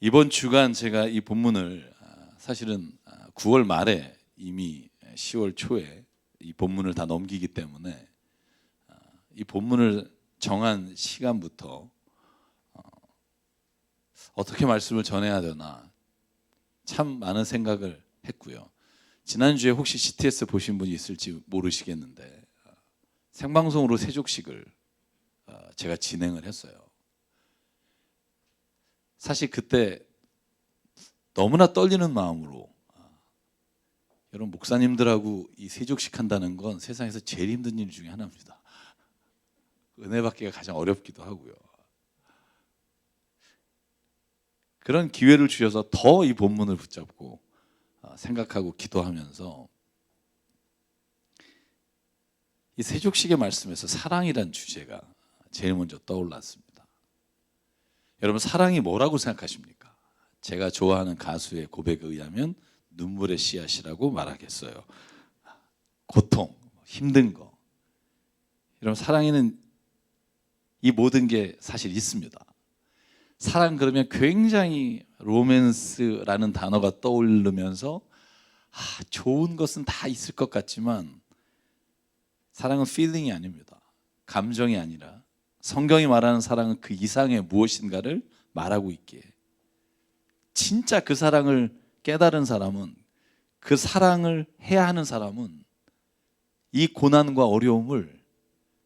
이번 주간 제가 이 본문을 사실은 9월 말에 이미 10월 초에 이 본문을 다 넘기기 때문에 이 본문을 정한 시간부터 어떻게 말씀을 전해야 되나 참 많은 생각을 했고요. 지난주에 혹시 CTS 보신 분이 있을지 모르시겠는데 생방송으로 세족식을 제가 진행을 했어요. 사실 그때 너무나 떨리는 마음으로 여러분, 목사님들하고 이 세족식 한다는 건 세상에서 제일 힘든 일 중에 하나입니다. 은혜 받기가 가장 어렵기도 하고요. 그런 기회를 주셔서 더 이 본문을 붙잡고 생각하고 기도하면서 이 세족식의 말씀에서 사랑이란 주제가 제일 먼저 떠올랐습니다. 여러분, 사랑이 뭐라고 생각하십니까? 제가 좋아하는 가수의 고백에 의하면 눈물의 씨앗이라고 말하겠어요. 고통, 힘든 거. 여러분, 사랑에는 이 모든 게 사실 있습니다. 사랑 그러면 굉장히 로맨스라는 단어가 떠오르면서 좋은 것은 다 있을 것 같지만 사랑은 feeling이 아닙니다. 감정이 아니라 성경이 말하는 사랑은 그 이상의 무엇인가를 말하고 있기에 진짜 그 사랑을 깨달은 사람은, 그 사랑을 해야 하는 사람은 이 고난과 어려움을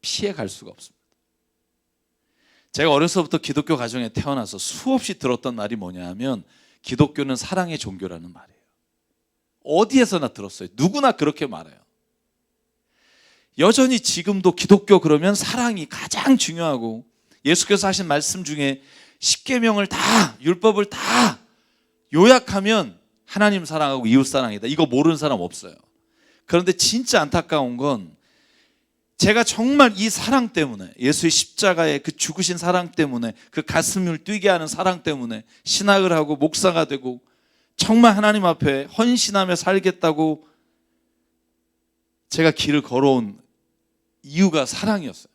피해 갈 수가 없습니다. 제가 어려서부터 기독교 가정에 태어나서 수없이 들었던 말이 뭐냐 하면 기독교는 사랑의 종교라는 말이에요. 어디에서나 들었어요. 누구나 그렇게 말해요. 여전히 지금도 기독교 그러면 사랑이 가장 중요하고, 예수께서 하신 말씀 중에 10계명을 다, 율법을 다 요약하면 하나님 사랑하고 이웃 사랑이다. 이거 모르는 사람 없어요. 그런데 진짜 안타까운 건 제가 정말 이 사랑 때문에, 예수의 십자가의 그 죽으신 사랑 때문에, 그 가슴을 뛰게 하는 사랑 때문에 신학을 하고 목사가 되고 정말 하나님 앞에 헌신하며 살겠다고 제가 길을 걸어온 이유가 사랑이었어요.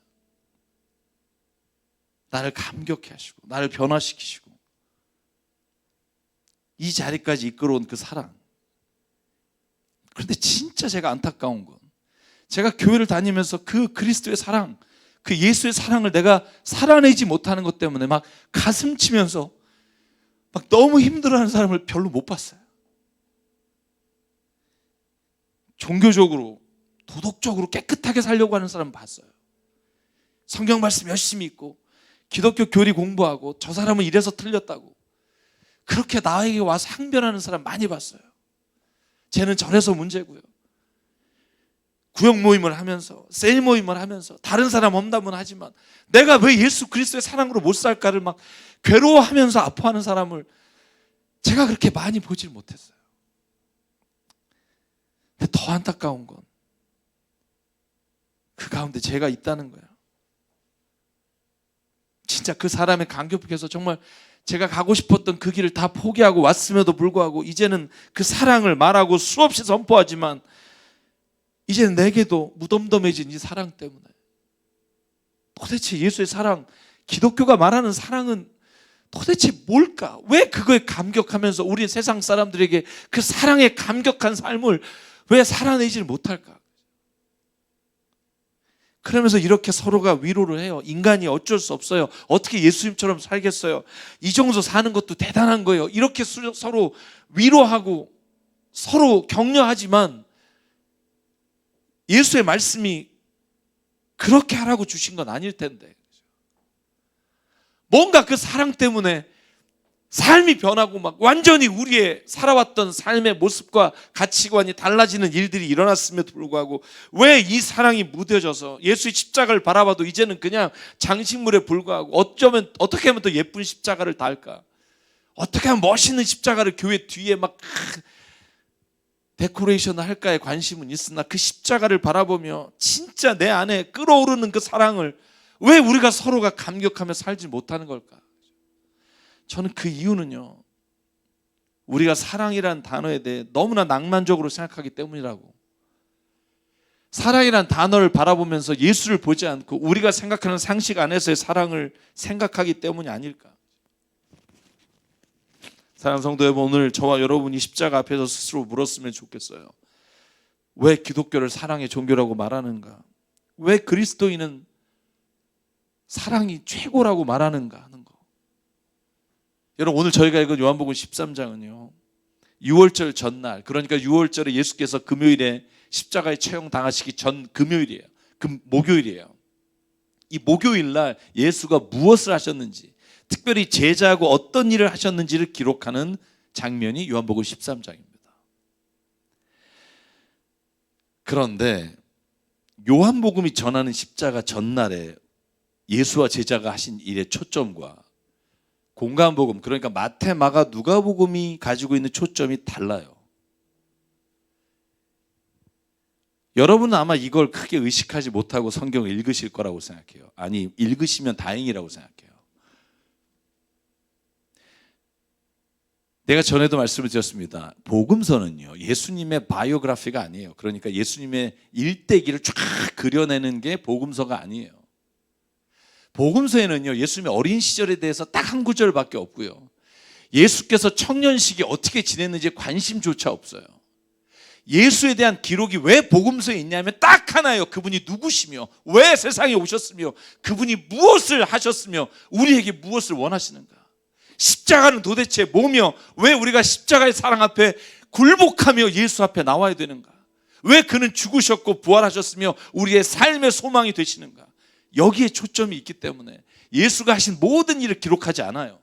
나를 감격해 하시고 나를 변화시키시고 이 자리까지 이끌어온 그 사랑. 그런데 진짜 제가 안타까운 건 제가 교회를 다니면서 그 그리스도의 사랑, 그 예수의 사랑을 내가 살아내지 못하는 것 때문에 막 가슴 치면서 막 너무 힘들어하는 사람을 별로 못 봤어요. 종교적으로, 도덕적으로 깨끗하게 살려고 하는 사람 봤어요. 성경 말씀 열심히 읽고 기독교 교리 공부하고 저 사람은 이래서 틀렸다고 그렇게 나에게 와서 항변하는 사람 많이 봤어요. 쟤는 저래서 문제고요. 구역 모임을 하면서, 셀 모임을 하면서 다른 사람 험담은 하지만 내가 왜 예수 그리스도의 사랑으로 못 살까를 막 괴로워하면서 아파하는 사람을 제가 그렇게 많이 보질 못했어요. 근데 더 안타까운 건 그 가운데 제가 있다는 거예요. 진짜 그 사람의 감격해서 정말 제가 가고 싶었던 그 길을 다 포기하고 왔음에도 불구하고 이제는 그 사랑을 말하고 수없이 선포하지만 이제는 내게도 무덤덤해진 이 사랑 때문에 도대체 예수의 사랑, 기독교가 말하는 사랑은 도대체 뭘까? 왜 그거에 감격하면서 우리 세상 사람들에게 그 사랑에 감격한 삶을 왜 살아내지를 못할까? 그러면서 이렇게 서로가 위로를 해요. 인간이 어쩔 수 없어요. 어떻게 예수님처럼 살겠어요? 이 정도 사는 것도 대단한 거예요. 이렇게 서로 위로하고 서로 격려하지만 예수의 말씀이 그렇게 하라고 주신 건 아닐 텐데 뭔가 그 사랑 때문에 삶이 변하고 막 완전히 우리의 살아왔던 삶의 모습과 가치관이 달라지는 일들이 일어났음에도 불구하고 왜 이 사랑이 무뎌져서 예수의 십자가를 바라봐도 이제는 그냥 장식물에 불과하고 어쩌면 어떻게 하면 더 예쁜 십자가를 달까? 어떻게 하면 멋있는 십자가를 교회 뒤에 막 데코레이션을 할까에 관심은 있으나 그 십자가를 바라보며 진짜 내 안에 끓어오르는 그 사랑을 왜 우리가 서로가 감격하며 살지 못하는 걸까? 저는 그 이유는요, 우리가 사랑이라는 단어에 대해 너무나 낭만적으로 생각하기 때문이라고. 사랑이라는 단어를 바라보면서 예수를 보지 않고 우리가 생각하는 상식 안에서의 사랑을 생각하기 때문이 아닐까. 사랑하는 성도 여러분, 오늘 저와 여러분이 십자가 앞에서 스스로 물었으면 좋겠어요. 왜 기독교를 사랑의 종교라고 말하는가? 왜 그리스도인은 사랑이 최고라고 말하는가 하는 거. 여러분, 오늘 저희가 읽은 요한복음 13장은요 6월절 전날, 그러니까 6월절에 예수께서 금요일에 십자가에 처형당하시기 전 금요일이에요. 목요일이에요. 이 목요일 날 예수가 무엇을 하셨는지, 특별히 제자하고 어떤 일을 하셨는지를 기록하는 장면이 요한복음 13장입니다. 그런데 요한복음이 전하는 십자가 전날에 예수와 제자가 하신 일의 초점과 공간복음, 그러니까 마태, 마가, 누가복음이 가지고 있는 초점이 달라요. 여러분은 아마 이걸 크게 의식하지 못하고 성경을 읽으실 거라고 생각해요. 아니, 읽으시면 다행이라고 생각해요. 내가 전에도 말씀을 드렸습니다. 복음서는요 예수님의 바이오그래피가 아니에요. 그러니까 예수님의 일대기를 쫙 그려내는 게 복음서가 아니에요. 복음서에는요 예수님의 어린 시절에 대해서 딱 한 구절밖에 없고요, 예수께서 청년 시기에 어떻게 지냈는지 관심조차 없어요. 예수에 대한 기록이 왜 복음서에 있냐면 딱 하나예요. 그분이 누구시며 왜 세상에 오셨으며 그분이 무엇을 하셨으며 우리에게 무엇을 원하시는가. 십자가는 도대체 뭐며 왜 우리가 십자가의 사랑 앞에 굴복하며 예수 앞에 나와야 되는가. 왜 그는 죽으셨고 부활하셨으며 우리의 삶의 소망이 되시는가. 여기에 초점이 있기 때문에 예수가 하신 모든 일을 기록하지 않아요.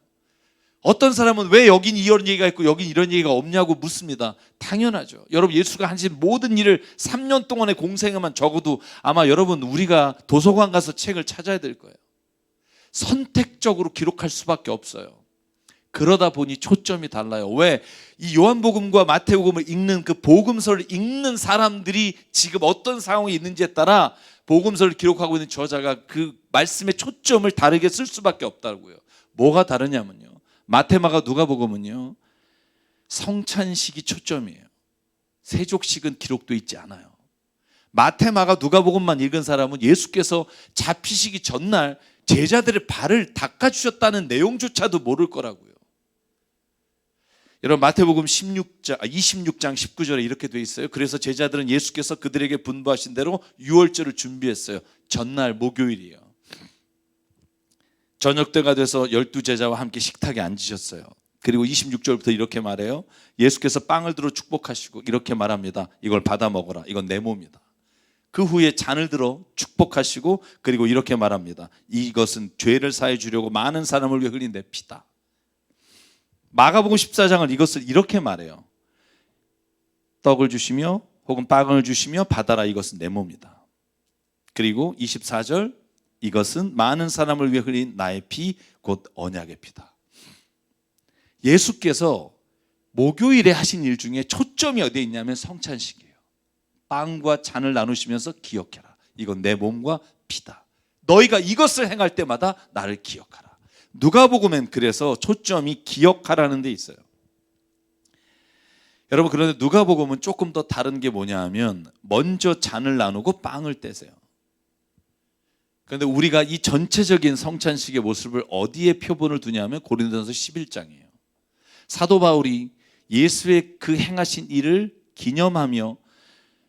어떤 사람은 왜 여긴 이런 얘기가 있고 여긴 이런 얘기가 없냐고 묻습니다. 당연하죠. 여러분, 예수가 하신 모든 일을 3년 동안의 공생에만 적어도 아마 여러분 우리가 도서관 가서 책을 찾아야 될 거예요. 선택적으로 기록할 수밖에 없어요. 그러다 보니 초점이 달라요. 왜? 이 요한복음과 마태복음을 읽는 그 복음서를 읽는 사람들이 지금 어떤 상황에 있는지에 따라 복음서를 기록하고 있는 저자가 그 말씀의 초점을 다르게 쓸 수밖에 없다고요. 뭐가 다르냐면요, 마태마가 누가복음은요 성찬식이 초점이에요. 세족식은 기록돼 있지 않아요. 마태마가 누가복음만 읽은 사람은 예수께서 잡히시기 전날 제자들의 발을 닦아주셨다는 내용조차도 모를 거라고요. 여러분, 마태복음 26장 19절에 이렇게 돼 있어요. 그래서 제자들은 예수께서 그들에게 분부하신 대로 유월절을 준비했어요. 전날 목요일이에요. 저녁 때가 돼서 12제자와 함께 식탁에 앉으셨어요. 그리고 26절부터 이렇게 말해요. 예수께서 빵을 들어 축복하시고 이렇게 말합니다. 이걸 받아 먹어라. 이건 내 몸이다. 그 후에 잔을 들어 축복하시고 그리고 이렇게 말합니다. 이것은 죄를 사해 주려고 많은 사람을 위해 흘린 내 피다. 마가복음 14장은 이것을 이렇게 말해요. 떡을 주시며 혹은 빵을 주시며 받아라. 이것은 내 몸이다. 그리고 24절, 이것은 많은 사람을 위해 흘린 나의 피, 곧 언약의 피다. 예수께서 목요일에 하신 일 중에 초점이 어디에 있냐면 성찬식이에요. 빵과 잔을 나누시면서 기억해라. 이건 내 몸과 피다. 너희가 이것을 행할 때마다 나를 기억하라. 누가복음엔 그래서 초점이 기억하라는 데 있어요. 여러분, 그런데 누가복음은 조금 더 다른 게 뭐냐 하면 먼저 잔을 나누고 빵을 떼세요. 그런데 우리가 이 전체적인 성찬식의 모습을 어디에 표본을 두냐면 고린도전서 11장이에요. 사도 바울이 예수의 그 행하신 일을 기념하며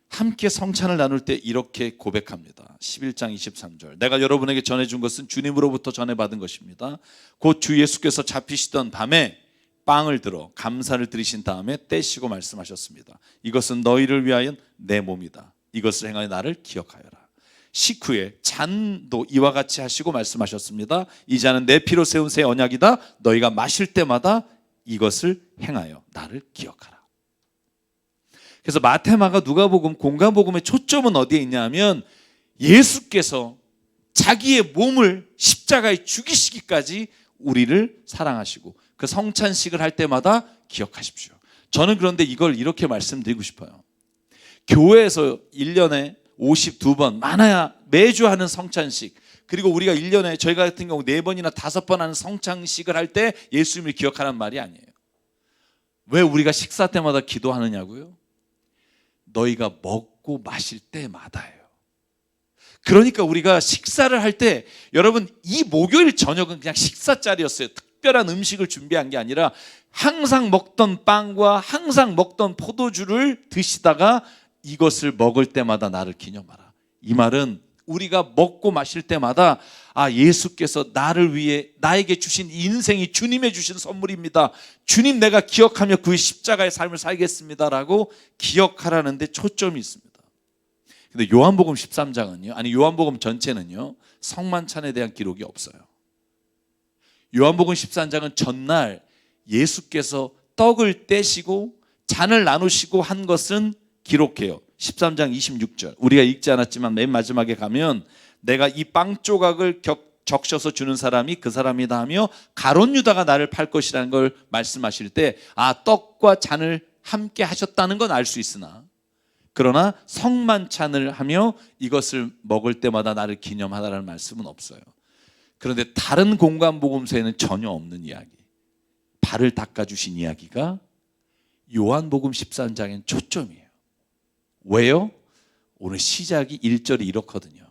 함께 성찬을 나눌 때 이렇게 고백합니다. 11장 23절. 내가 여러분에게 전해준 것은 주님으로부터 전해받은 것입니다. 곧 주 예수께서 잡히시던 밤에 빵을 들어 감사를 드리신 다음에 떼시고 말씀하셨습니다. 이것은 너희를 위하여 내 몸이다. 이것을 행하여 나를 기억하여라. 식후에 잔도 이와 같이 하시고 말씀하셨습니다. 이 잔은 내 피로 세운 새 언약이다. 너희가 마실 때마다 이것을 행하여 나를 기억하라. 그래서 마태마가 누가복음 공간복음의 초점은 어디에 있냐면 예수께서 자기의 몸을 십자가에 죽이시기까지 우리를 사랑하시고 그 성찬식을 할 때마다 기억하십시오. 저는 그런데 이걸 이렇게 말씀드리고 싶어요. 교회에서 1년에 52번 많아야 매주 하는 성찬식, 그리고 우리가 1년에 저희 같은 경우 4번이나 5번 하는 성찬식을 할 때 예수님을 기억하라는 말이 아니에요. 왜 우리가 식사 때마다 기도하느냐고요? 너희가 먹고 마실 때마다예요. 그러니까 우리가 식사를 할 때, 여러분 이 목요일 저녁은 그냥 식사 자리였어요. 특별한 음식을 준비한 게 아니라 항상 먹던 빵과 항상 먹던 포도주를 드시다가 이것을 먹을 때마다 나를 기념하라. 이 말은 우리가 먹고 마실 때마다 예수께서 나를 위해 나에게 주신 인생이 주님의 주신 선물입니다. 주님 내가 기억하며 그의 십자가의 삶을 살겠습니다라고 기억하라는 데 초점이 있습니다. 근데 요한복음 13장은요, 아니 요한복음 전체는요, 성만찬에 대한 기록이 없어요. 요한복음 13장은 전날 예수께서 떡을 떼시고 잔을 나누시고 한 것은 기록해요. 13장 26절 우리가 읽지 않았지만 맨 마지막에 가면 내가 이 빵 조각을 적셔서 주는 사람이 그 사람이다 하며 가룟 유다가 나를 팔 것이라는 걸 말씀하실 때 떡과 잔을 함께 하셨다는 건 알 수 있으나 그러나 성만찬을 하며 이것을 먹을 때마다 나를 기념하라는 말씀은 없어요. 그런데 다른 공관복음서에는 전혀 없는 이야기, 발을 닦아주신 이야기가 요한복음 13장엔 초점이에요. 왜요? 오늘 시작이 1절이 이렇거든요.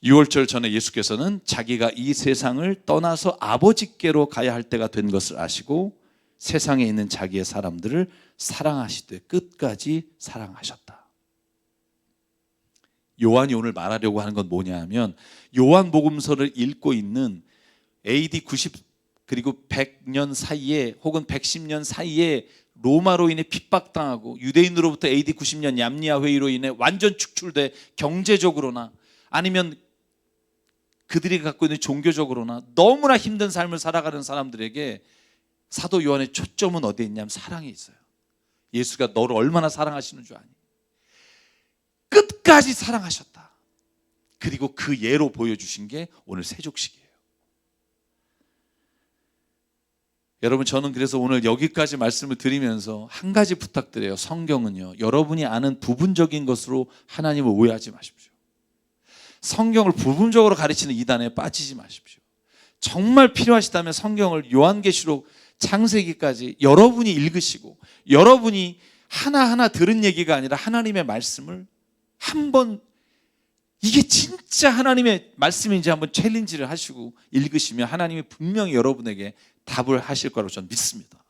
6월절 전에 예수께서는 자기가 이 세상을 떠나서 아버지께로 가야 할 때가 된 것을 아시고 세상에 있는 자기의 사람들을 사랑하시되 끝까지 사랑하셨다. 요한이 오늘 말하려고 하는 건 뭐냐 하면 요한복음서를 읽고 있는 AD 90 그리고 100년 사이에 혹은 110년 사이에 로마로 인해 핍박당하고 유대인으로부터 AD 90년 얌니아 회의로 인해 완전 축출돼 경제적으로나 아니면 그들이 갖고 있는 종교적으로나 너무나 힘든 삶을 살아가는 사람들에게 사도 요한의 초점은 어디에 있냐면 사랑에 있어요. 예수가 너를 얼마나 사랑하시는 줄 아니? 끝까지 사랑하셨다. 그리고 그 예로 보여주신 게 오늘 세족식이에요. 여러분, 저는 그래서 오늘 여기까지 말씀을 드리면서 한 가지 부탁드려요. 성경은요, 여러분이 아는 부분적인 것으로 하나님을 오해하지 마십시오. 성경을 부분적으로 가르치는 이단에 빠지지 마십시오. 정말 필요하시다면 성경을 요한계시록 창세기까지 여러분이 읽으시고 여러분이 하나하나 들은 얘기가 아니라 하나님의 말씀을 한번 이게 진짜 하나님의 말씀인지 한번 챌린지를 하시고 읽으시면 하나님이 분명히 여러분에게 답을 하실 거라고 저는 믿습니다.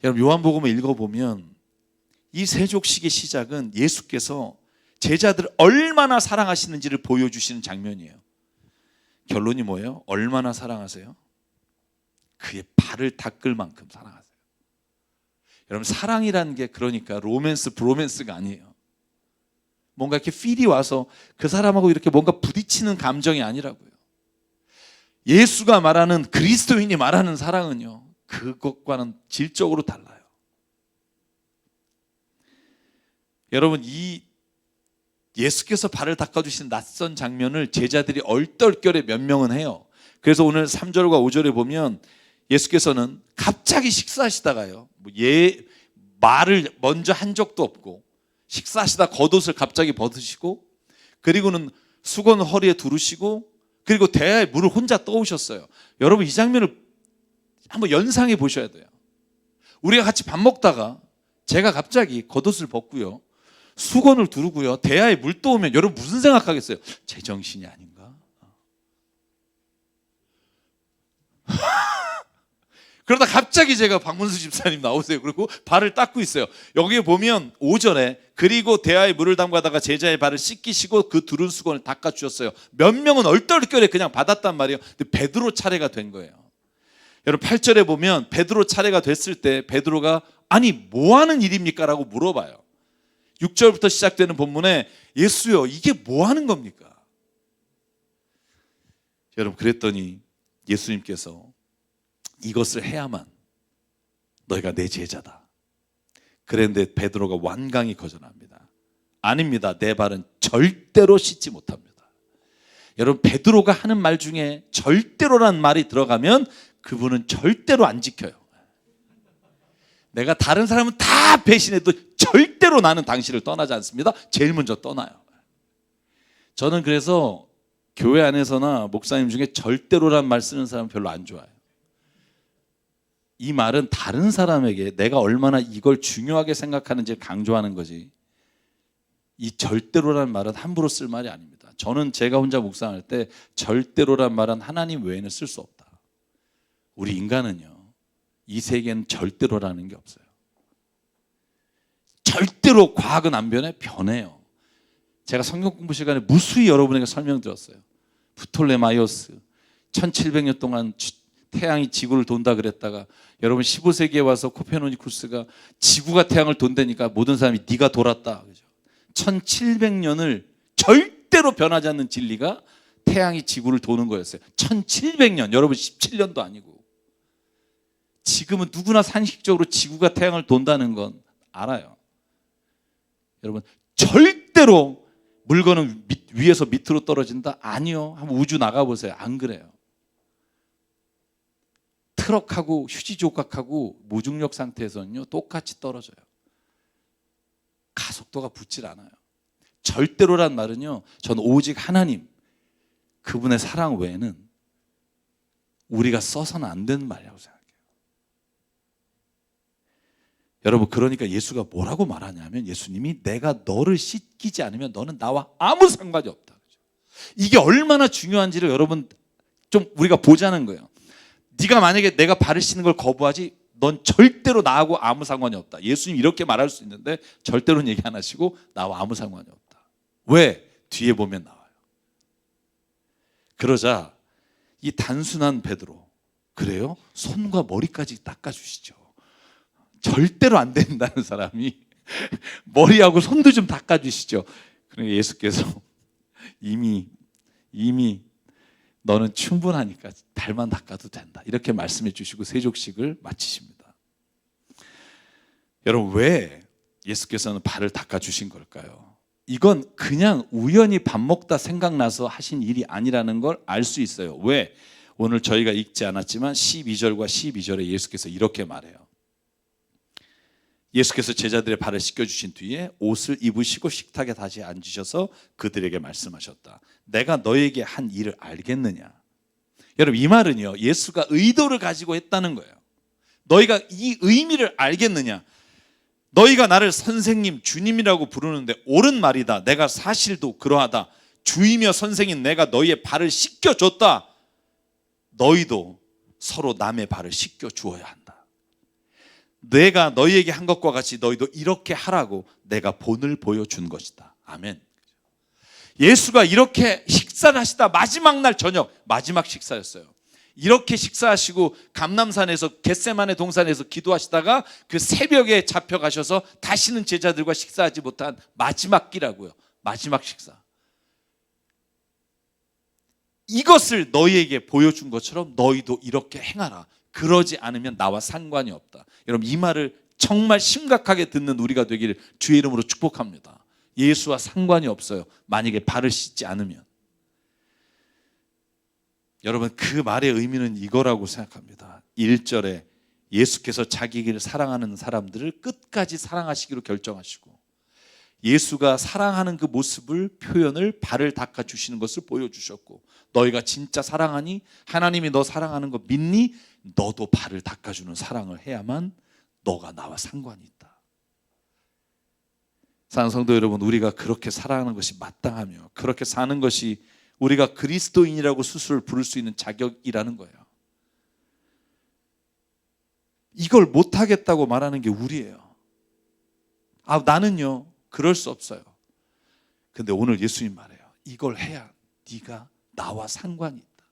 여러분, 요한복음을 읽어보면 이 세족식의 시작은 예수께서 제자들을 얼마나 사랑하시는지를 보여주시는 장면이에요. 결론이 뭐예요? 얼마나 사랑하세요? 그의 발을 닦을 만큼 사랑하세요. 여러분, 사랑이라는 게 그러니까 로맨스, 브로맨스가 아니에요. 뭔가 이렇게 필이 와서 그 사람하고 이렇게 뭔가 부딪히는 감정이 아니라고요. 예수가 말하는, 그리스도인이 말하는 사랑은요, 그것과는 질적으로 달라요. 여러분, 이 예수께서 발을 닦아주신 낯선 장면을 제자들이 얼떨결에 몇 명은 해요. 그래서 오늘 3절과 5절에 보면 예수께서는 갑자기 식사하시다가요, 말을 먼저 한 적도 없고 식사하시다 겉옷을 갑자기 벗으시고 그리고는 수건을 허리에 두르시고 그리고 대야에 물을 혼자 떠오셨어요. 여러분, 이 장면을 한번 연상해 보셔야 돼요. 우리가 같이 밥 먹다가 제가 갑자기 겉옷을 벗고요, 수건을 두르고요, 대야에 물 떠오면 여러분 무슨 생각하겠어요? 제정신이 아닌가? 그러다 갑자기 제가 박문수 집사님 나오세요. 그리고 발을 닦고 있어요. 여기에 보면 5절에 그리고 대야에 물을 담가다가 제자의 발을 씻기시고 그 두른 수건을 닦아주셨어요. 몇 명은 얼떨결에 그냥 받았단 말이에요. 근데 베드로 차례가 된 거예요. 여러분, 8절에 보면 베드로 차례가 됐을 때 베드로가 아니 뭐 하는 일입니까? 라고 물어봐요. 6절부터 시작되는 본문에 예수요, 이게 뭐 하는 겁니까? 여러분, 그랬더니 예수님께서 이것을 해야만 너희가 내 제자다. 그런데 베드로가 완강히 거절합니다. 아닙니다. 내 발은 절대로 씻지 못합니다. 여러분, 베드로가 하는 말 중에 절대로란 말이 들어가면 그분은 절대로 안 지켜요. 내가 다른 사람은 다 배신해도 절대로 나는 당신을 떠나지 않습니다. 제일 먼저 떠나요. 저는 그래서 교회 안에서나 목사님 중에 절대로란 말 쓰는 사람 별로 안 좋아해요. 이 말은 다른 사람에게 내가 얼마나 이걸 중요하게 생각하는지 강조하는 거지, 이 절대로라는 말은 함부로 쓸 말이 아닙니다. 저는 제가 혼자 묵상할 때 절대로란 말은 하나님 외에는 쓸 수 없다. 우리 인간은요, 이 세계는 절대로라는 게 없어요. 절대로 과학은 안 변해? 변해요. 제가 성경 공부 시간에 무수히 여러분에게 설명드렸어요. 프톨레마이오스 1700년 동안 태양이 지구를 돈다 그랬다가 여러분 15세기에 와서 코페르니쿠스가 지구가 태양을 돈다니까 모든 사람이 네가 돌았다. 1700년을 절대로 변하지 않는 진리가 태양이 지구를 도는 거였어요. 1700년, 여러분 17년도 아니고. 지금은 누구나 상식적으로 지구가 태양을 돈다는 건 알아요. 여러분 절대로 물건은 위에서 밑으로 떨어진다? 아니요. 한번 우주 나가보세요. 안 그래요. 트럭하고 휴지조각하고 무중력 상태에서는요 똑같이 떨어져요. 가속도가 붙질 않아요. 절대로란 말은요, 전 오직 하나님 그분의 사랑 외에는 우리가 써서는 안 되는 말이라고 생각해요. 여러분 그러니까 예수가 뭐라고 말하냐면, 예수님이 내가 너를 씻기지 않으면 너는 나와 아무 상관이 없다. 이게 얼마나 중요한지를 여러분 좀 우리가 보자는 거예요. 네가 만약에 내가 발을 씻는 걸 거부하지, 넌 절대로 나하고 아무 상관이 없다. 예수님 이렇게 말할 수 있는데 절대로는 얘기 안 하시고 나와 아무 상관이 없다. 왜? 뒤에 보면 나와요. 그러자 이 단순한 베드로, 그래요? 손과 머리까지 닦아주시죠. 절대로 안 된다는 사람이 머리하고 손도 좀 닦아주시죠. 그러니까 예수께서 이미 너는 충분하니까 발만 닦아도 된다, 이렇게 말씀해 주시고 세족식을 마치십니다. 여러분 왜 예수께서는 발을 닦아주신 걸까요? 이건 그냥 우연히 밥 먹다 생각나서 하신 일이 아니라는 걸 알 수 있어요. 왜? 오늘 저희가 읽지 않았지만 12절과 12절에 예수께서 이렇게 말해요. 예수께서 제자들의 발을 씻겨주신 뒤에 옷을 입으시고 식탁에 다시 앉으셔서 그들에게 말씀하셨다. 내가 너에게 한 일을 알겠느냐? 여러분 이 말은요, 예수가 의도를 가지고 했다는 거예요. 너희가 이 의미를 알겠느냐? 너희가 나를 선생님, 주님이라고 부르는데 옳은 말이다. 내가 사실도 그러하다. 주이며 선생인 내가 너희의 발을 씻겨줬다. 너희도 서로 남의 발을 씻겨주어야 한다. 내가 너희에게 한 것과 같이 너희도 이렇게 하라고 내가 본을 보여준 것이다. 아멘. 예수가 이렇게 식사를 하시다 마지막 날 저녁, 마지막 식사였어요. 이렇게 식사하시고 감람산에서 겟세마네 동산에서 기도하시다가 그 새벽에 잡혀가셔서 다시는 제자들과 식사하지 못한 마지막 끼라고요. 마지막 식사. 이것을 너희에게 보여준 것처럼 너희도 이렇게 행하라. 그러지 않으면 나와 상관이 없다. 여러분 이 말을 정말 심각하게 듣는 우리가 되기를 주의 이름으로 축복합니다. 예수와 상관이 없어요. 만약에 발을 씻지 않으면. 여러분 그 말의 의미는 이거라고 생각합니다. 1절에 예수께서 자기를 사랑하는 사람들을 끝까지 사랑하시기로 결정하시고, 예수가 사랑하는 그 모습을 표현을 발을 닦아주시는 것을 보여주셨고, 너희가 진짜 사랑하니, 하나님이 너 사랑하는 거 믿니? 너도 발을 닦아주는 사랑을 해야만 너가 나와 상관이 있다. 사랑하는 성도 여러분, 우리가 그렇게 살아가는 것이 마땅하며 그렇게 사는 것이 우리가 그리스도인이라고 스스로를 부를 수 있는 자격이라는 거예요. 이걸 못하겠다고 말하는 게 우리예요. 나는요 그럴 수 없어요. 근데 오늘 예수님 말해요. 이걸 해야 네가 나와 상관이 있다.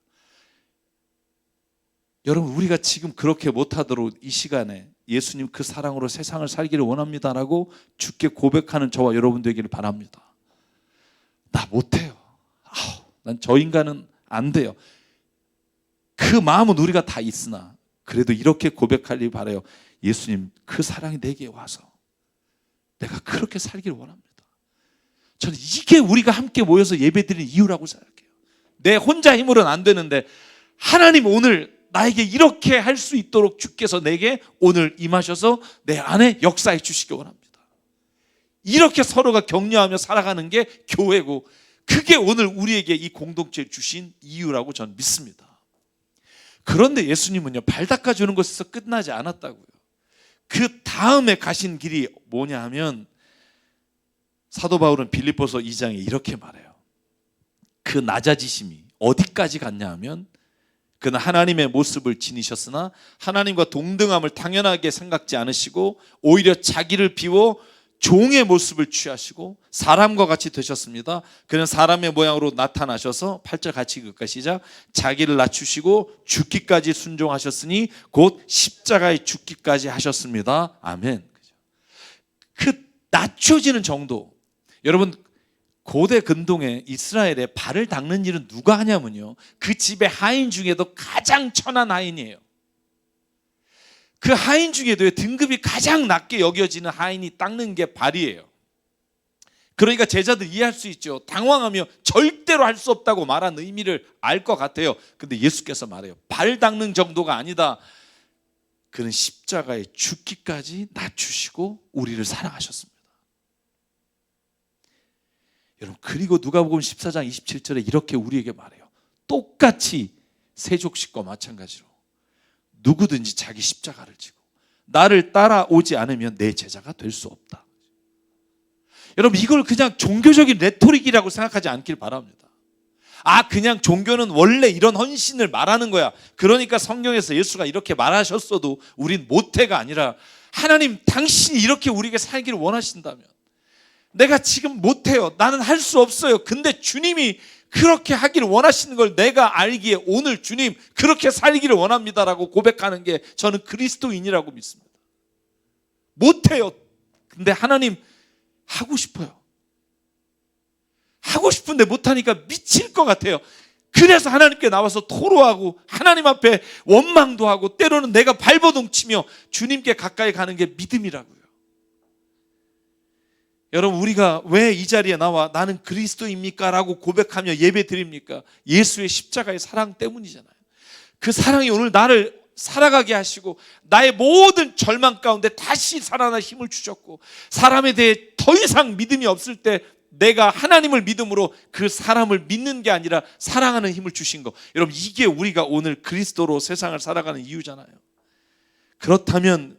여러분 우리가 지금 그렇게 못하도록 이 시간에 예수님 그 사랑으로 세상을 살기를 원합니다라고 주께 고백하는 저와 여러분 되기를 바랍니다. 나 못해요. 난 저 인간은 안 돼요. 그 마음은 우리가 다 있으나 그래도 이렇게 고백하길 바라요. 예수님 그 사랑이 내게 와서 내가 그렇게 살기를 원합니다. 저는 이게 우리가 함께 모여서 예배드리는 이유라고 생각해요. 내 혼자 힘으로는 안 되는데 하나님 오늘 나에게 이렇게 할 수 있도록 주께서 내게 오늘 임하셔서 내 안에 역사해 주시기 원합니다. 이렇게 서로가 격려하며 살아가는 게 교회고, 그게 오늘 우리에게 이 공동체를 주신 이유라고 저는 믿습니다. 그런데 예수님은요 발 닦아주는 것에서 끝나지 않았다고요. 그 다음에 가신 길이 뭐냐 하면, 사도 바울은 빌립보서 2장에 이렇게 말해요. 그 낮아지심이 어디까지 갔냐 하면 그는 하나님의 모습을 지니셨으나 하나님과 동등함을 당연하게 생각지 않으시고 오히려 자기를 비워 종의 모습을 취하시고 사람과 같이 되셨습니다. 그는 사람의 모양으로 나타나셔서 8절 같이 읽을까 시작. 자기를 낮추시고 죽기까지 순종하셨으니 곧 십자가에 죽기까지 하셨습니다. 아멘. 그 낮춰지는 정도. 여러분 고대 근동에 이스라엘에 발을 닦는 일은 누가 하냐면요, 그 집의 하인 중에도 가장 천한 하인이에요. 그 하인 중에도 등급이 가장 낮게 여겨지는 하인이 닦는 게 발이에요. 그러니까 제자들 이해할 수 있죠. 당황하며 절대로 할 수 없다고 말한 의미를 알 것 같아요. 근데 예수께서 말해요. 발 닦는 정도가 아니다. 그는 십자가에 죽기까지 낮추시고 우리를 사랑하셨습니다. 여러분, 그리고 누가복음 14장 27절에 이렇게 우리에게 말해요. 똑같이 세족식과 마찬가지로 누구든지 자기 십자가를 지고 나를 따라오지 않으면 내 제자가 될 수 없다. 여러분, 이걸 그냥 종교적인 레토릭이라고 생각하지 않길 바랍니다. 그냥 종교는 원래 이런 헌신을 말하는 거야. 그러니까 성경에서 예수가 이렇게 말하셨어도 우린 못해가 아니라, 하나님 당신이 이렇게 우리에게 살기를 원하신다면 내가 지금 못해요. 나는 할 수 없어요. 근데 주님이 그렇게 하기를 원하시는 걸 내가 알기에 오늘 주님 그렇게 살기를 원합니다라고 고백하는 게 저는 그리스도인이라고 믿습니다. 못해요. 근데 하나님 하고 싶어요. 하고 싶은데 못하니까 미칠 것 같아요. 그래서 하나님께 나와서 토로하고 하나님 앞에 원망도 하고 때로는 내가 발버둥 치며 주님께 가까이 가는 게 믿음이라고요. 여러분, 우리가 왜 이 자리에 나와 나는 그리스도입니까? 라고 고백하며 예배 드립니까? 예수의 십자가의 사랑 때문이잖아요. 그 사랑이 오늘 나를 살아가게 하시고 나의 모든 절망 가운데 다시 살아날 힘을 주셨고, 사람에 대해 더 이상 믿음이 없을 때 내가 하나님을 믿음으로 그 사람을 믿는 게 아니라 사랑하는 힘을 주신 거. 여러분, 이게 우리가 오늘 그리스도로 세상을 살아가는 이유잖아요. 그렇다면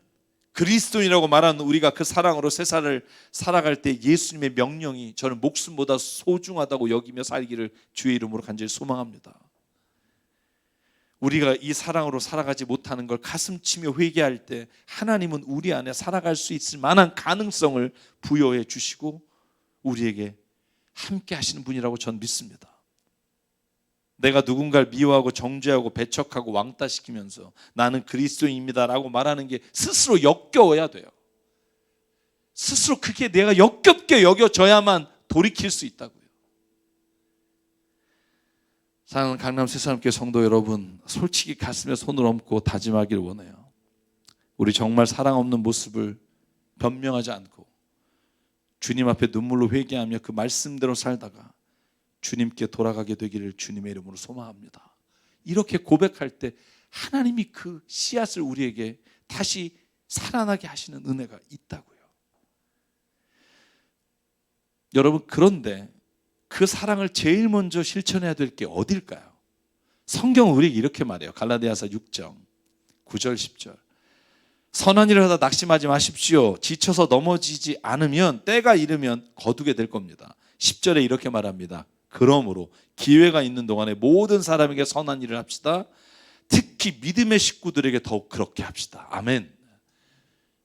그리스도인이라고 말하는 우리가 그 사랑으로 세상을 살아갈 때 예수님의 명령이 저는 목숨보다 소중하다고 여기며 살기를 주의 이름으로 간절히 소망합니다. 우리가 이 사랑으로 살아가지 못하는 걸 가슴치며 회개할 때 하나님은 우리 안에 살아갈 수 있을 만한 가능성을 부여해 주시고 우리에게 함께 하시는 분이라고 전 믿습니다. 내가 누군가를 미워하고 정죄하고 배척하고 왕따시키면서 나는 그리스도인입니다라고 말하는 게 스스로 역겨워야 돼요. 스스로 그게 내가 역겹게 여겨져야만 돌이킬 수 있다고요. 사랑하는 강남 새사람교회 성도 여러분, 솔직히 가슴에 손을 얹고 다짐하기를 원해요. 우리 정말 사랑 없는 모습을 변명하지 않고 주님 앞에 눈물로 회개하며 그 말씀대로 살다가 주님께 돌아가게 되기를 주님의 이름으로 소망합니다. 이렇게 고백할 때 하나님이 그 씨앗을 우리에게 다시 살아나게 하시는 은혜가 있다고요. 여러분, 그런데 그 사랑을 제일 먼저 실천해야 될 게 어딜까요? 성경은 우리에게 이렇게 말해요. 갈라디아서 6장 9절 10절. 선한 일을 하다 낙심하지 마십시오. 지쳐서 넘어지지 않으면 때가 이르면 거두게 될 겁니다. 10절에 이렇게 말합니다. 그러므로 기회가 있는 동안에 모든 사람에게 선한 일을 합시다. 특히 믿음의 식구들에게 더욱 그렇게 합시다. 아멘.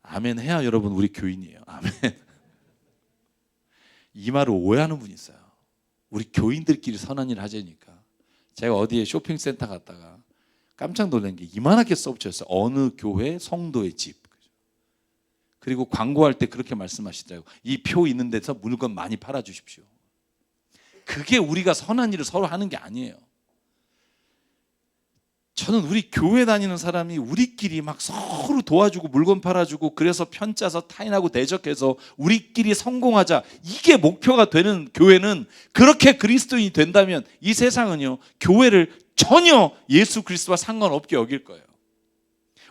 아멘 해야 여러분 우리 교인이에요. 아멘. 이 말을 오해하는 분이 있어요. 우리 교인들끼리 선한 일을 하자니까. 제가 어디에 쇼핑센터 갔다가 깜짝 놀란 게 이만하게 써붙였어요. 어느 교회 성도의 집. 그리고 광고할 때 그렇게 말씀하시더라고요. 이 표 있는 데서 물건 많이 팔아주십시오. 그게 우리가 선한 일을 서로 하는 게 아니에요. 저는 우리 교회 다니는 사람이 우리끼리 막 서로 도와주고 물건 팔아주고 그래서 편짜서 타인하고 대적해서 우리끼리 성공하자, 이게 목표가 되는 교회는, 그렇게 그리스도인이 된다면 이 세상은요 교회를 전혀 예수 그리스도와 상관없게 여길 거예요.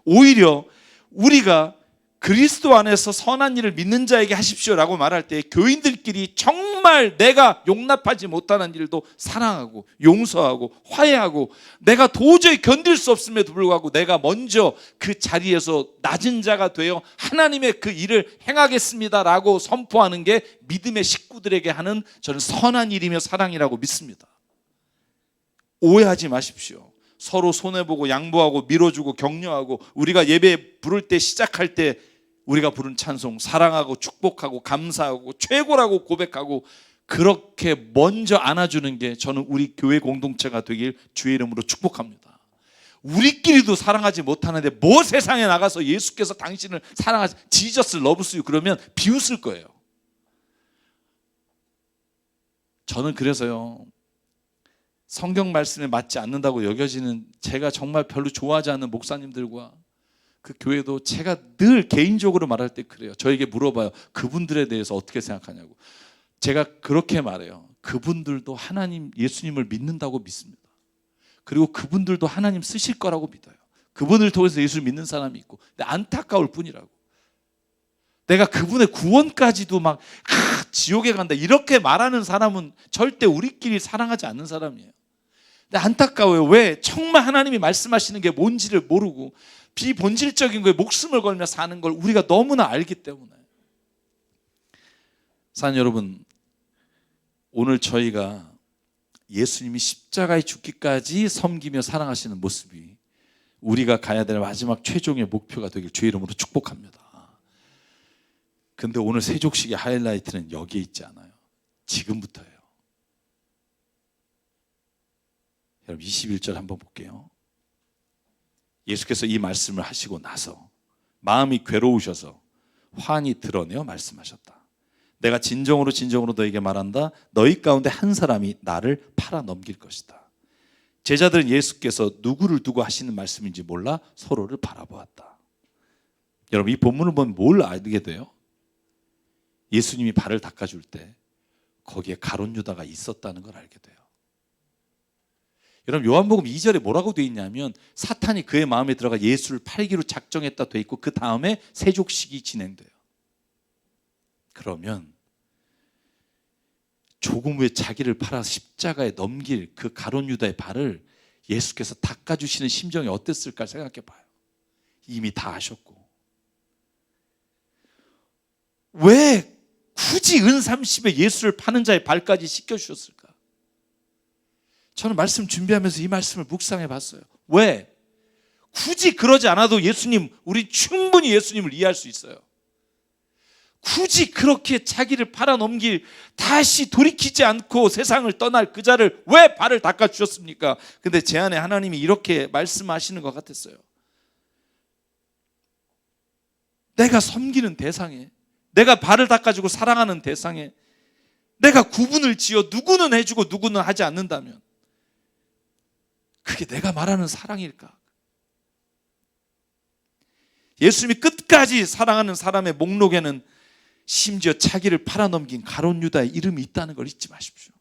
오히려 우리가 그리스도 안에서 선한 일을 믿는 자에게 하십시오라고 말할 때 교인들끼리 정말 내가 용납하지 못하는 일도 사랑하고 용서하고 화해하고 내가 도저히 견딜 수 없음에도 불구하고 내가 먼저 그 자리에서 낮은 자가 되어 하나님의 그 일을 행하겠습니다라고 선포하는 게 믿음의 식구들에게 하는 저는 선한 일이며 사랑이라고 믿습니다. 오해하지 마십시오. 서로 손해보고 양보하고 밀어주고 격려하고, 우리가 예배 부를 때, 시작할 때 우리가 부른 찬송, 사랑하고 축복하고 감사하고 최고라고 고백하고, 그렇게 먼저 안아주는 게 저는 우리 교회 공동체가 되길 주의 이름으로 축복합니다. 우리끼리도 사랑하지 못하는데 뭐 세상에 나가서 예수께서 당신을 사랑하지, 지저스 러브스 그러면 비웃을 거예요. 저는 그래서요, 성경 말씀에 맞지 않는다고 여겨지는, 제가 정말 별로 좋아하지 않는 목사님들과 그 교회도 제가 늘 개인적으로 말할 때 그래요. 저에게 물어봐요. 그분들에 대해서 어떻게 생각하냐고. 제가 그렇게 말해요. 그분들도 하나님, 예수님을 믿는다고 믿습니다. 그리고 그분들도 하나님 쓰실 거라고 믿어요. 그분을 통해서 예수를 믿는 사람이 있고. 근데 안타까울 뿐이라고. 내가 그분의 구원까지도 막 지옥에 간다 이렇게 말하는 사람은 절대 우리끼리 사랑하지 않는 사람이에요. 근데 안타까워요. 왜? 정말 하나님이 말씀하시는 게 뭔지를 모르고 비본질적인 거에 목숨을 걸며 사는 걸 우리가 너무나 알기 때문에. 사는 여러분, 오늘 저희가 예수님이 십자가에 죽기까지 섬기며 사랑하시는 모습이 우리가 가야 될 마지막 최종의 목표가 되길 주의 이름으로 축복합니다. 근데 오늘 세족식의 하이라이트는 여기에 있지 않아요. 지금부터예요. 여러분 21절 한번 볼게요. 예수께서 이 말씀을 하시고 나서 마음이 괴로우셔서 환히 드러내어 말씀하셨다. 내가 진정으로 너에게 말한다. 너희 가운데 한 사람이 나를 팔아 넘길 것이다. 제자들은 예수께서 누구를 두고 하시는 말씀인지 몰라 서로를 바라보았다. 여러분 이 본문을 보면 뭘 알게 돼요? 예수님이 발을 닦아줄 때 거기에 가룟 유다가 있었다는 걸 알게 돼요. 여러분 요한복음 2절에 뭐라고 돼 있냐면 사탄이 그의 마음에 들어가 예수를 팔기로 작정했다 돼 있고 그 다음에 세족식이 진행돼요. 그러면 조금 후에 자기를 팔아 십자가에 넘길 그 가룟 유다의 발을 예수께서 닦아주시는 심정이 어땠을까 생각해 봐요. 이미 다 하셨고. 왜 굳이 은30에 예수를 파는 자의 발까지 씻겨주셨을까? 저는 말씀 준비하면서 이 말씀을 묵상해 봤어요. 왜? 굳이 그러지 않아도 예수님, 우리 충분히 예수님을 이해할 수 있어요. 굳이 그렇게 자기를 팔아넘길, 다시 돌이키지 않고 세상을 떠날 그 자를 왜 발을 닦아주셨습니까? 근데 제 안에 하나님이 이렇게 말씀하시는 것 같았어요. 내가 섬기는 대상에, 내가 발을 닦아주고 사랑하는 대상에 내가 구분을 지어 누구는 해주고 누구는 하지 않는다면 그게 내가 말하는 사랑일까? 예수님이 끝까지 사랑하는 사람의 목록에는 심지어 자기를 팔아넘긴 가룟 유다의 이름이 있다는 걸 잊지 마십시오.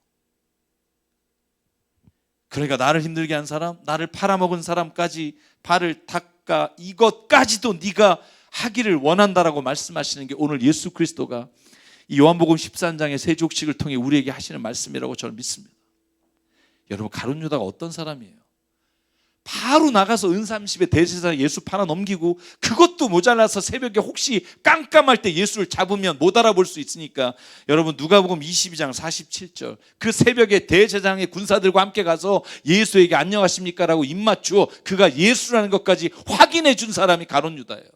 그러니까 나를 힘들게 한 사람, 나를 팔아먹은 사람까지 발을 닦아 이것까지도 네가 하기를 원한다라고 말씀하시는 게 오늘 예수 그리스도가 이 요한복음 13장의 세족식을 통해 우리에게 하시는 말씀이라고 저는 믿습니다. 여러분 가룟 유다가 어떤 사람이에요? 바로 나가서 은30에 대제사장에 예수 팔아 넘기고 그것도 모자라서 새벽에 혹시 깜깜할 때 예수를 잡으면 못 알아볼 수 있으니까 여러분 누가복음 22장 47절 그 새벽에 대제사장의 군사들과 함께 가서 예수에게 안녕하십니까 라고 입맞추어 그가 예수라는 것까지 확인해 준 사람이 가룟 유다예요.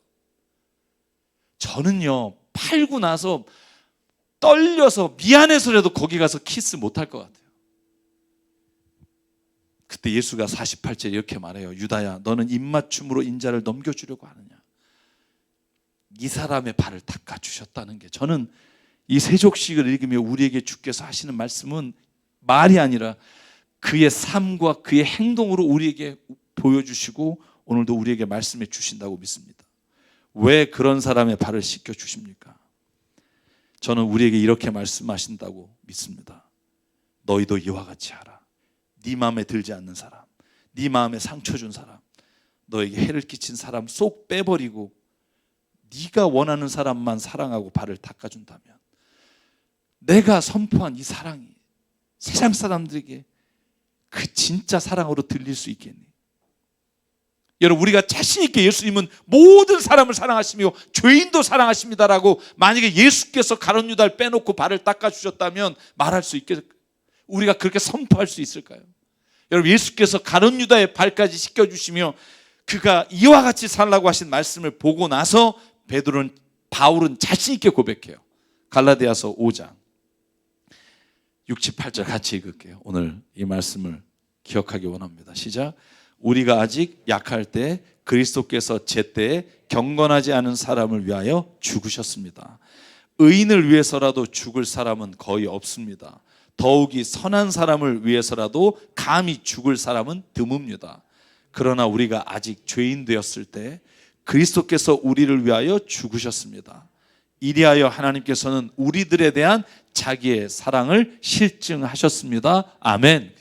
저는요 팔고 나서 떨려서 미안해서라도 거기 가서 키스 못할 것 같아요. 그때 예수가 48절에 이렇게 말해요. 유다야 너는 입맞춤으로 인자를 넘겨주려고 하느냐. 이 사람의 발을 닦아주셨다는 게 저는 이 세족식을 읽으며 우리에게 주께서 하시는 말씀은 말이 아니라 그의 삶과 그의 행동으로 우리에게 보여주시고 오늘도 우리에게 말씀해 주신다고 믿습니다. 왜 그런 사람의 발을 씻겨주십니까? 저는 우리에게 이렇게 말씀하신다고 믿습니다. 너희도 이와 같이 하라. 네 마음에 들지 않는 사람, 네 마음에 상처 준 사람, 너에게 해를 끼친 사람 쏙 빼버리고 네가 원하는 사람만 사랑하고 발을 닦아준다면 내가 선포한 이 사랑이 세상 사람들에게 그 진짜 사랑으로 들릴 수 있겠니? 여러분 우리가 자신 있게 예수님은 모든 사람을 사랑하시며 죄인도 사랑하십니다라고 만약에 예수께서 가룟 유다를 빼놓고 발을 닦아주셨다면 말할 수 있겠을까요? 우리가 그렇게 선포할 수 있을까요? 여러분, 예수께서 가룟 유다의 발까지 씻겨주시며 그가 이와 같이 살라고 하신 말씀을 보고 나서 바울은 자신 있게 고백해요. 갈라디아서 5장 6, 7, 8절 같이 읽을게요. 오늘 이 말씀을 기억하기 원합니다. 시작. 우리가 아직 약할 때 그리스도께서 제때에 경건하지 않은 사람을 위하여 죽으셨습니다. 의인을 위해서라도 죽을 사람은 거의 없습니다. 더욱이 선한 사람을 위해서라도 감히 죽을 사람은 드뭅니다. 그러나 우리가 아직 죄인 되었을 때 그리스도께서 우리를 위하여 죽으셨습니다. 이리하여 하나님께서는 우리들에 대한 자기의 사랑을 실증하셨습니다. 아멘.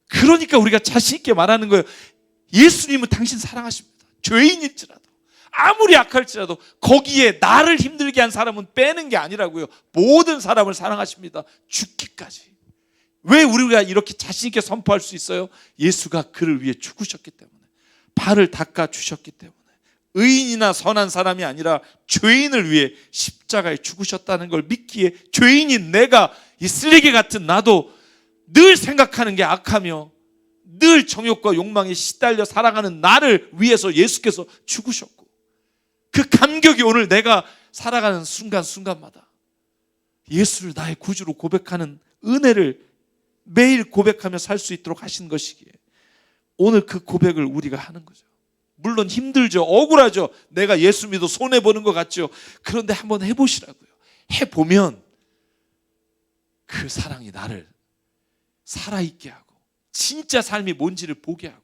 그러니까 우리가 자신 있게 말하는 거예요. 예수님은 당신 사랑하십니다. 죄인일지라도, 아무리 악할지라도 거기에 나를 힘들게 한 사람은 빼는 게 아니라고요. 모든 사람을 사랑하십니다. 죽기까지. 왜 우리가 이렇게 자신 있게 선포할 수 있어요? 예수가 그를 위해 죽으셨기 때문에, 발을 닦아 주셨기 때문에, 의인이나 선한 사람이 아니라 죄인을 위해 십자가에 죽으셨다는 걸 믿기에, 죄인인 내가, 이 쓰레기 같은 나도 늘 생각하는 게 악하며 늘 정욕과 욕망에 시달려 살아가는 나를 위해서 예수께서 죽으셨고, 그 감격이 오늘 내가 살아가는 순간순간마다 예수를 나의 구주로 고백하는 은혜를 매일 고백하며 살 수 있도록 하신 것이기에 오늘 그 고백을 우리가 하는 거죠. 물론 힘들죠. 억울하죠. 내가 예수 믿어 손해보는 것 같죠. 그런데 한번 해보시라고요. 해보면 그 사랑이 나를 살아있게 하고 진짜 삶이 뭔지를 보게 하고,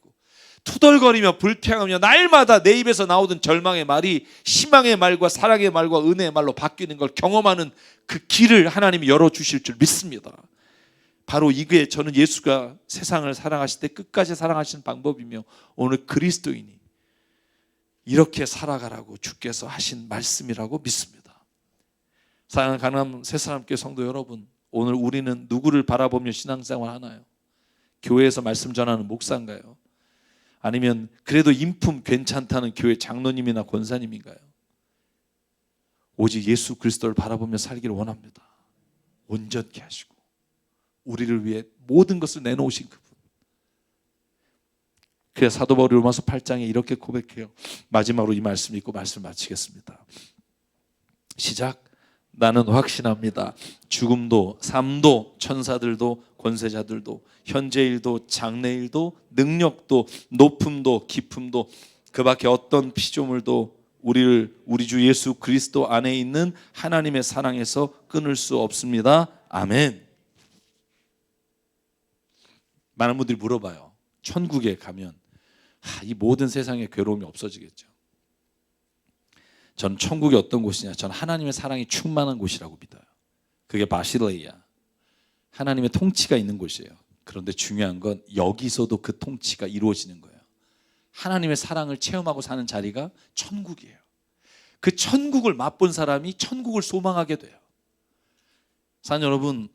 투덜거리며 불평하며 날마다 내 입에서 나오던 절망의 말이 희망의 말과 사랑의 말과 은혜의 말로 바뀌는 걸 경험하는 그 길을 하나님이 열어주실 줄 믿습니다. 바로 이게 저는 예수가 세상을 사랑하실 때 끝까지 사랑하시는 방법이며 오늘 그리스도인이 이렇게 살아가라고 주께서 하신 말씀이라고 믿습니다. 사랑하는 가난한 새사람교회 성도 여러분, 오늘 우리는 누구를 바라보며 신앙생활 하나요? 교회에서 말씀 전하는 목사인가요? 아니면 그래도 인품 괜찮다는 교회 장로님이나 권사님인가요? 오직 예수 그리스도를 바라보며 살기를 원합니다. 온전케 하시고 우리를 위해 모든 것을 내놓으신 그분. 그래서 사도 바울이 로마서 8장에 이렇게 고백해요. 마지막으로 이 말씀 읽고 말씀 마치겠습니다. 시작. 나는 확신합니다. 죽음도 삶도 천사들도 권세자들도 현재일도 장래일도 능력도 높음도 깊음도 그 밖에 어떤 피조물도 우리를 우리 주 예수 그리스도 안에 있는 하나님의 사랑에서 끊을 수 없습니다. 아멘. 많은 분들이 물어봐요. 천국에 가면 이 모든 세상의 괴로움이 없어지겠죠. 전 천국이 어떤 곳이냐? 전 하나님의 사랑이 충만한 곳이라고 믿어요. 그게 바실레이야. 하나님의 통치가 있는 곳이에요. 그런데 중요한 건 여기서도 그 통치가 이루어지는 거예요. 하나님의 사랑을 체험하고 사는 자리가 천국이에요. 그 천국을 맛본 사람이 천국을 소망하게 돼요. 사랑 여러분,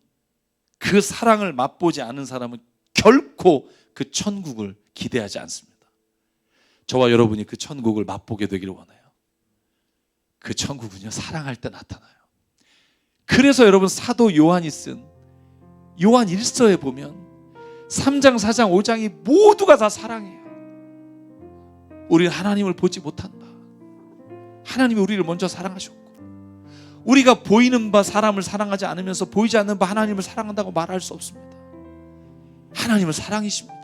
그 사랑을 맛보지 않은 사람은 결코 그 천국을 기대하지 않습니다. 저와 여러분이 그 천국을 맛보게 되기를 원해요. 그 천국은요, 사랑할 때 나타나요. 그래서 여러분, 사도 요한이 쓴 요한 1서에 보면 3장, 4장, 5장이 모두가 다 사랑해요. 우리는 하나님을 보지 못한다. 하나님이 우리를 먼저 사랑하셨고, 우리가 보이는 바 사람을 사랑하지 않으면서 보이지 않는 바 하나님을 사랑한다고 말할 수 없습니다. 하나님은 사랑이십니다.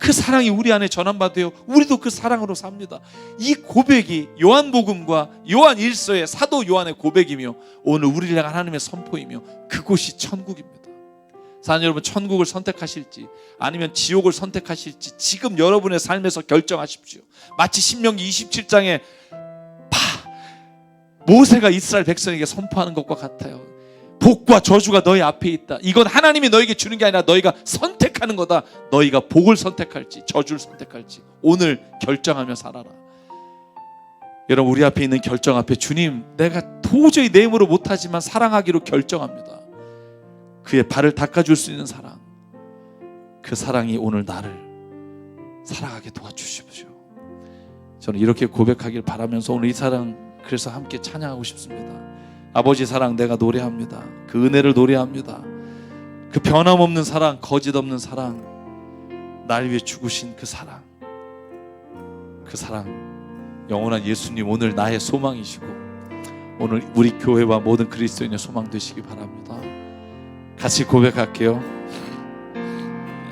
그 사랑이 우리 안에 전환받아요. 우리도 그 사랑으로 삽니다. 이 고백이 요한복음과 요한 1서의 사도 요한의 고백이며 오늘 우리를 향한 하나님의 선포이며 그곳이 천국입니다. 사랑 여러분, 천국을 선택하실지 아니면 지옥을 선택하실지 지금 여러분의 삶에서 결정하십시오. 마치 신명기 27장에 모세가 이스라엘 백성에게 선포하는 것과 같아요. 복과 저주가 너희 앞에 있다. 이건 하나님이 너에게 주는 게 아니라 너희가 선택하는 거다. 너희가 복을 선택할지 저주를 선택할지 오늘 결정하며 살아라. 여러분, 우리 앞에 있는 결정 앞에 주님, 내가 도저히 내 힘으로 못하지만 사랑하기로 결정합니다. 그의 발을 닦아줄 수 있는 사랑, 그 사랑이 오늘 나를 살아가게 도와주십시오. 저는 이렇게 고백하길 바라면서 오늘 이 사랑 그래서 함께 찬양하고 싶습니다. 아버지 사랑 내가 노래합니다. 그 은혜를 노래합니다. 그 변함없는 사랑, 거짓 없는 사랑, 날 위해 죽으신 그 사랑, 그 사랑, 영원한 예수님 오늘 나의 소망이시고 오늘 우리 교회와 모든 그리스도인의 소망 되시기 바랍니다. 같이 고백할게요.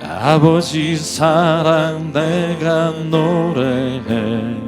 아버지 사랑 내가 노래해